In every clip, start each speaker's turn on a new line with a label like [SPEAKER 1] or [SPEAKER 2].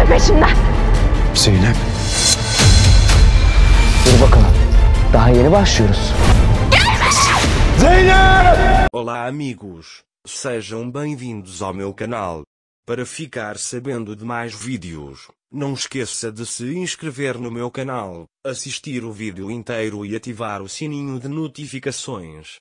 [SPEAKER 1] peşinden.
[SPEAKER 2] Zeynep.
[SPEAKER 3] Dur bakalım. Daha yeni başlıyoruz.
[SPEAKER 2] Zeynep!
[SPEAKER 4] Olá amigos, sejam bem-vindos ao meu canal. Para ficar sabendo de mais vídeos, não esqueça de se inscrever no meu canal, assistir o vídeo inteiro e ativar o sininho de notificações.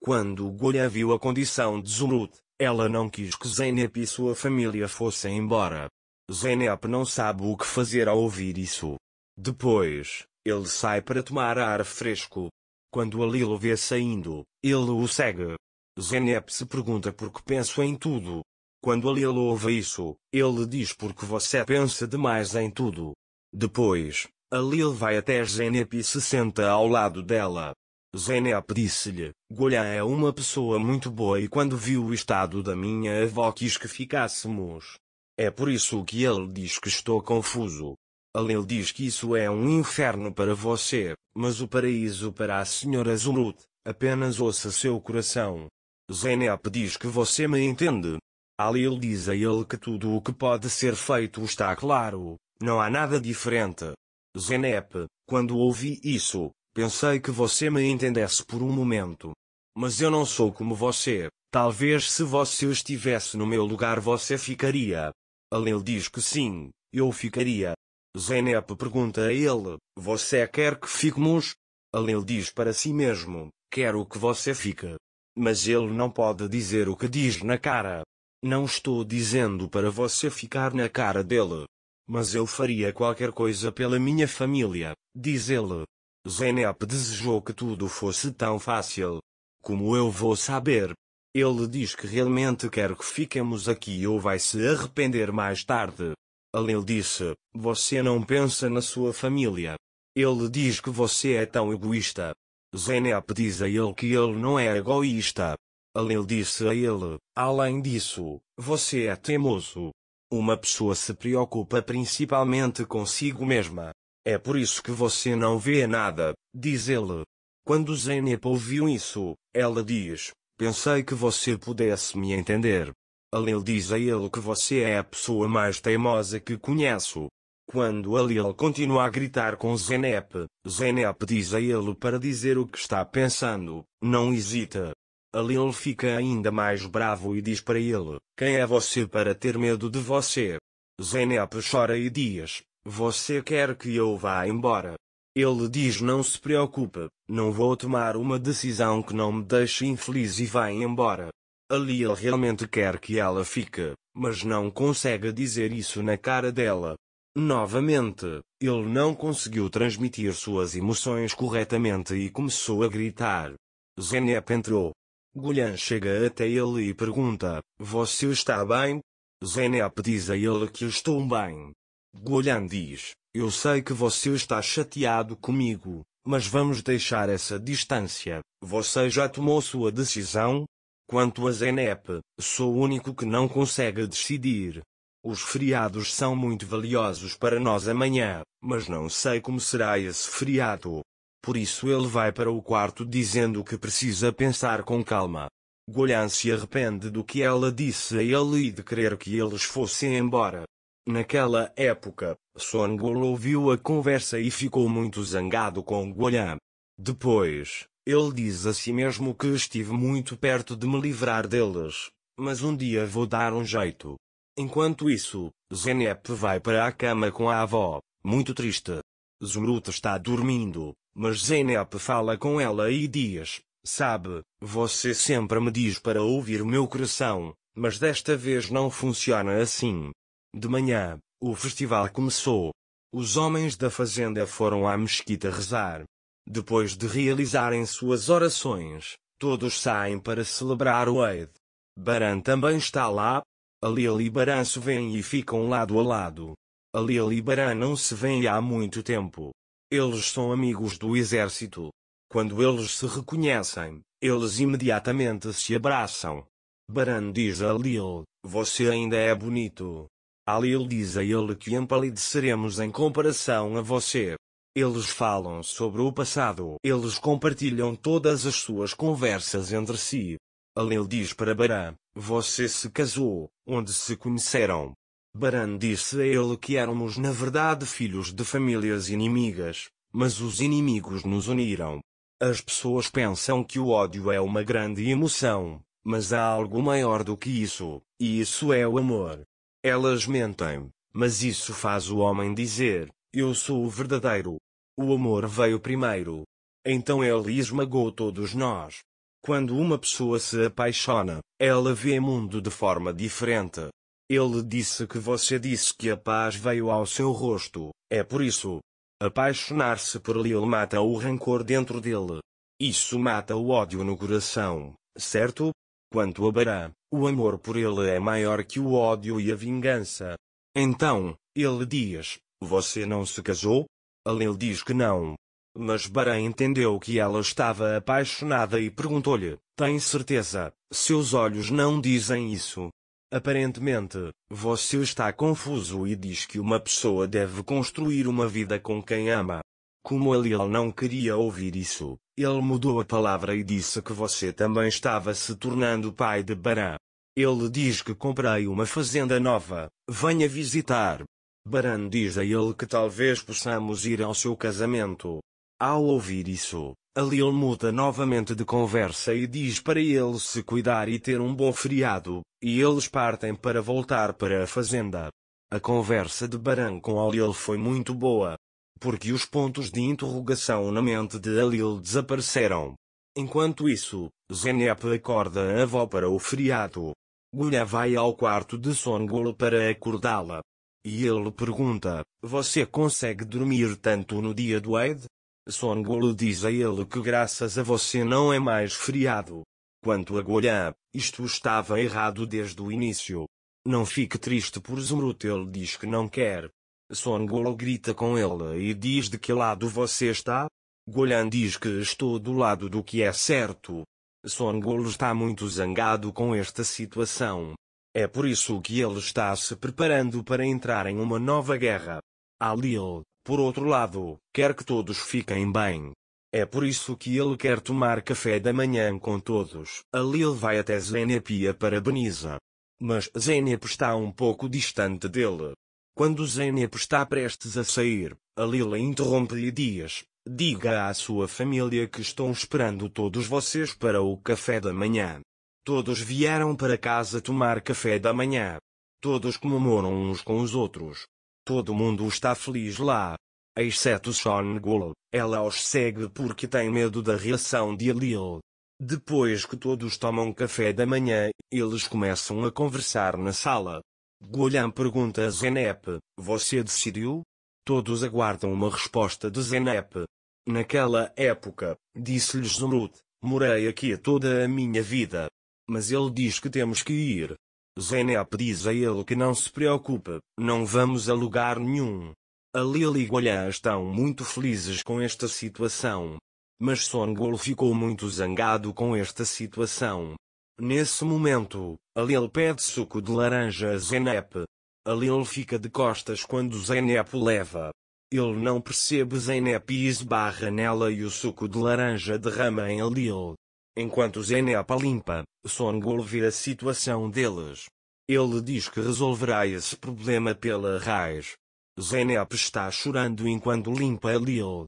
[SPEAKER 4] Quando Golya viu a condição de Zumrud, ela não quis que Zeynep e sua família fossem embora. Zeynep não sabe o que fazer ao ouvir isso. Depois, ele sai para tomar ar fresco. Quando Alil o vê saindo, ele o segue. Zeynep se pergunta por que penso em tudo. Quando Alil ouve isso, ele diz porque você pensa demais em tudo. Depois, Alil vai até Zeynep e se senta ao lado dela. Zeynep disse-lhe, Golya é uma pessoa muito boa e quando viu o estado da minha avó quis que ficássemos. É por isso que ele diz que estou confuso. Alil diz que isso é um inferno para você, mas o paraíso para a senhora Zumrud. Apenas ouça seu coração. Zeynep diz que você me entende. Alil diz a ele que tudo o que pode ser feito está claro, não há nada diferente. Zeynep, quando ouvi isso, pensei que você me entendesse por um momento. Mas eu não sou como você, talvez se você estivesse no meu lugar você ficaria. Alil diz que sim, eu ficaria. Zeynep pergunta a ele, você quer que fiquemos? Alil diz para si mesmo, quero que você fique. Mas ele não pode dizer o que diz na cara. Não estou dizendo para você ficar na cara dele. Mas eu faria qualquer coisa pela minha família, diz ele. Zeynep desejou que tudo fosse tão fácil. Como eu vou saber? Ele diz que realmente quer que fiquemos aqui ou vai se arrepender mais tarde. Alil disse, você não pensa na sua família. Ele diz que você é tão egoísta. Zeynep diz a ele que ele não é egoísta. Alil disse a ele, além disso, você é teimoso. Uma pessoa se preocupa principalmente consigo mesma. É por isso que você não vê nada, diz ele. Quando Zeynep ouviu isso, ela diz, pensei que você pudesse me entender. Alil diz a ele que você é a pessoa mais teimosa que conheço. Quando Alil continua a gritar com Zeynep, Zeynep diz a ele para dizer o que está pensando, não hesita. Alil fica ainda mais bravo e diz para ele, quem é você para ter medo de você? Zeynep chora e diz, você quer que eu vá embora? Ele diz não se preocupe, não vou tomar uma decisão que não me deixe infeliz e vai embora. Alil realmente quer que ela fique, mas não consegue dizer isso na cara dela. Novamente, ele não conseguiu transmitir suas emoções corretamente e começou a gritar. Zeynep entrou. Golya chega até ele e pergunta, você está bem? Zeynep diz a ele que estou bem. Golya diz, eu sei que você está chateado comigo, mas vamos deixar essa distância, você já tomou sua decisão? Quanto a Zeynep, sou o único que não consegue decidir. Os feriados são muito valiosos para nós amanhã, mas não sei como será esse feriado. Por isso ele vai para o quarto dizendo que precisa pensar com calma. Golya se arrepende do que ela disse a ele e de querer que eles fossem embora. Naquela época, Songol ouviu a conversa e ficou muito zangado com Golya. Depois, ele diz a si mesmo que estive muito perto de me livrar deles, mas um dia vou dar um jeito. Enquanto isso, Zeynep vai para a cama com a avó, muito triste. Zumrud está dormindo, mas Zeynep fala com ela e diz, sabe, você sempre me diz para ouvir meu coração, mas desta vez não funciona assim. De manhã, o festival começou. Os homens da fazenda foram à mesquita rezar. Depois de realizarem suas orações, todos saem para celebrar o Eid. Baran também está lá. Alil e Baran se veem e ficam lado a lado. Alil e Baran não se veem há muito tempo. Eles são amigos do exército. Quando eles se reconhecem, eles imediatamente se abraçam. Baran diz a Alil, você ainda é bonito. Alil diz a ele que empalideceremos em comparação a você. Eles falam sobre o passado. Eles compartilham todas as suas conversas entre si. Alil diz para Baran, você se casou, onde se conheceram? Baran disse a ele que éramos na verdade filhos de famílias inimigas, mas os inimigos nos uniram. As pessoas pensam que o ódio é uma grande emoção, mas há algo maior do que isso, e isso é o amor. Elas mentem, mas isso faz o homem dizer: eu sou o verdadeiro. O amor veio primeiro. Então ele esmagou todos nós. Quando uma pessoa se apaixona, ela vê o mundo de forma diferente. Ele disse que você disse que a paz veio ao seu rosto, é por isso. Apaixonar-se por Lil mata o rancor dentro dele. Isso mata o ódio no coração, certo? Quanto a Baran, o amor por ele é maior que o ódio e a vingança. Então, ele diz: você não se casou? A Lil diz que não. Mas Baran entendeu que ela estava apaixonada e perguntou-lhe: tem certeza? Seus olhos não dizem isso. Aparentemente, você está confuso e diz que uma pessoa deve construir uma vida com quem ama. Como a Lil não queria ouvir isso, ele mudou a palavra e disse que você também estava se tornando pai de Baran. Ele diz que comprei uma fazenda nova, venha visitar. Baran diz a ele que talvez possamos ir ao seu casamento. Ao ouvir isso, a Lil muda novamente de conversa e diz para ele se cuidar e ter um bom feriado, e eles partem para voltar para a fazenda. A conversa de Baran com a Lil foi muito boa, porque os pontos de interrogação na mente de a Lil desapareceram. Enquanto isso, Zeynep acorda a avó para o feriado. Gulha vai ao quarto de Songul para acordá-la. E ele pergunta: você consegue dormir tanto no dia do Eid? Songul diz a ele que graças a você não é mais feriado. Quanto a Gulha, isto estava errado desde o início. Não fique triste por Zumrut, ele diz que não quer. Songul grita com ele e diz de que lado você está? Gulhan diz que estou do lado do que é certo. Songul está muito zangado com esta situação. É por isso que ele está se preparando para entrar em uma nova guerra. A Lil, por outro lado, quer que todos fiquem bem. É por isso que ele quer tomar café da manhã com todos. A Lil vai até Zeynep e a parabeniza. Mas Zeynep está um pouco distante dele. Quando Zeynep está prestes a sair, a Lil interrompe e diz: diga à sua família que estão esperando todos vocês para o café da manhã. Todos vieram para casa tomar café da manhã. Todos comemoram uns com os outros. Todo mundo está feliz lá. Exceto Songul, ela os segue porque tem medo da reação de Lil. Depois que todos tomam café da manhã, eles começam a conversar na sala. Gulhan pergunta a Zeynep: você decidiu? Todos aguardam uma resposta de Zeynep. Naquela época, disse-lhes Zumrut, morei aqui toda a minha vida. Mas ele diz que temos que ir. Zeynep diz a ele que não se preocupe, não vamos a lugar nenhum. A Lil e Gulhan estão muito felizes com esta situação. Mas Songul ficou muito zangado com esta situação. Nesse momento, a Lil pede suco de laranja a Zeynep. A Lil fica de costas quando Zeynep o leva. Ele não percebe Zeynep e esbarra nela e o suco de laranja derrama em Lil. Enquanto Zeynep a limpa, Songul vê a situação deles. Ele diz que resolverá esse problema pela raiz. Zeynep está chorando enquanto limpa a Lil.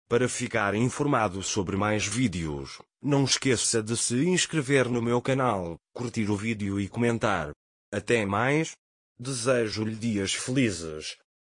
[SPEAKER 4] Para ficar informado sobre mais vídeos, não esqueça de se inscrever no meu canal, curtir o vídeo e comentar. Até mais. Desejo-lhe dias felizes.